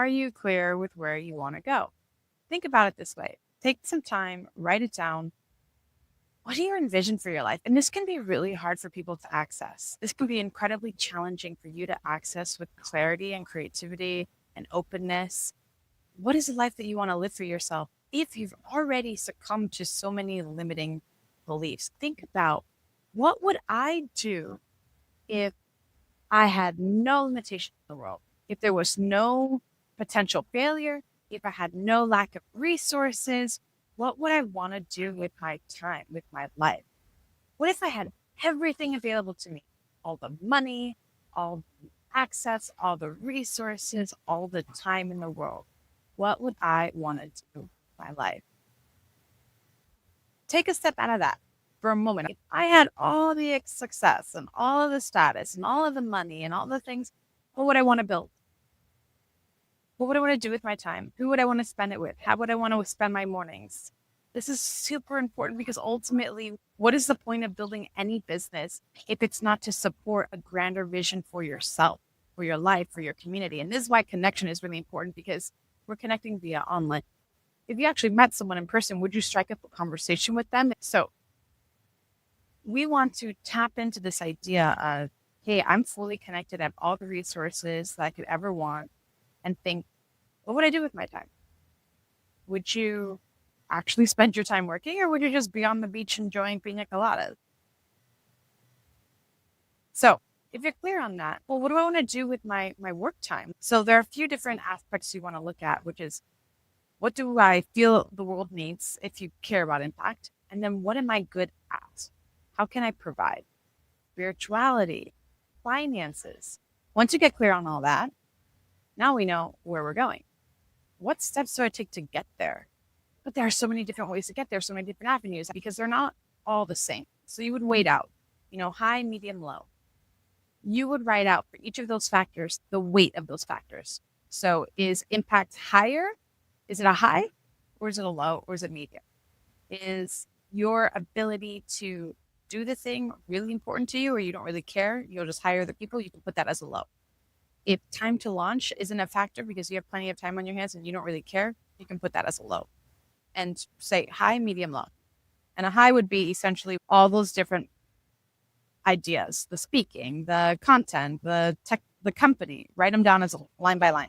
Are you clear with where you want to go? Think about it this way. Take some time, write it down. What do you envision for your life? And this can be really hard for people to access. This can be incredibly challenging for you to access with clarity and creativity and openness. What is the life that you want to live for yourself? If you've already succumbed to so many limiting beliefs, think about what would I do if I had no limitation in the world, if there was no potential failure, if I had no lack of resources, what would I want to do with my time, with my life? What if I had everything available to me? All the money, all the access, all the resources, all the time in the world. What would I want to do with my life? Take a step out of that for a moment. If I had all the success and all of the status and all of the money and all the things, what would I want to build? What would I want to do with my time? Who would I want to spend it with? How would I want to spend my mornings? This is super important because ultimately, what is the point of building any business if it's not to support a grander vision for yourself, for your life, for your community? And this is why connection is really important, because we're connecting via online. If you actually met someone in person, would you strike up a conversation with them? So we want to tap into this idea of, hey, I'm fully connected. I have all the resources that I could ever want, and think, what would I do with my time? Would you actually spend your time working, or would you just be on the beach enjoying pina coladas? So if you're clear on that, well, what do I want to do with my work time? So there are a few different aspects you want to look at, which is, what do I feel the world needs if you care about impact? And then what am I good at? How can I provide? Spirituality, finances. Once you get clear on all that, now we know where we're going. What steps do I take to get there? But there are so many different ways to get there, so many different avenues, because they're not all the same. So you would weight out, high, medium, low. You would write out for each of those factors, the weight of those factors. So is impact higher? Is it a high, or is it a low, or is it medium? Is your ability to do the thing really important to you, or you don't really care? You'll just hire the people. You can put that as a low. If time to launch isn't a factor because you have plenty of time on your hands and you don't really care, you can put that as a low and say high, medium, low. And a high would be essentially all those different ideas, the speaking, the content, the tech, the company, write them down as a line by line.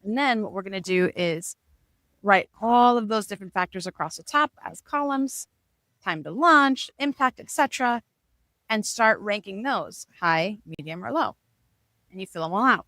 And then what we're going to do is write all of those different factors across the top as columns, time to launch, impact, etc., and start ranking those high, medium, or low. And you fill them all out.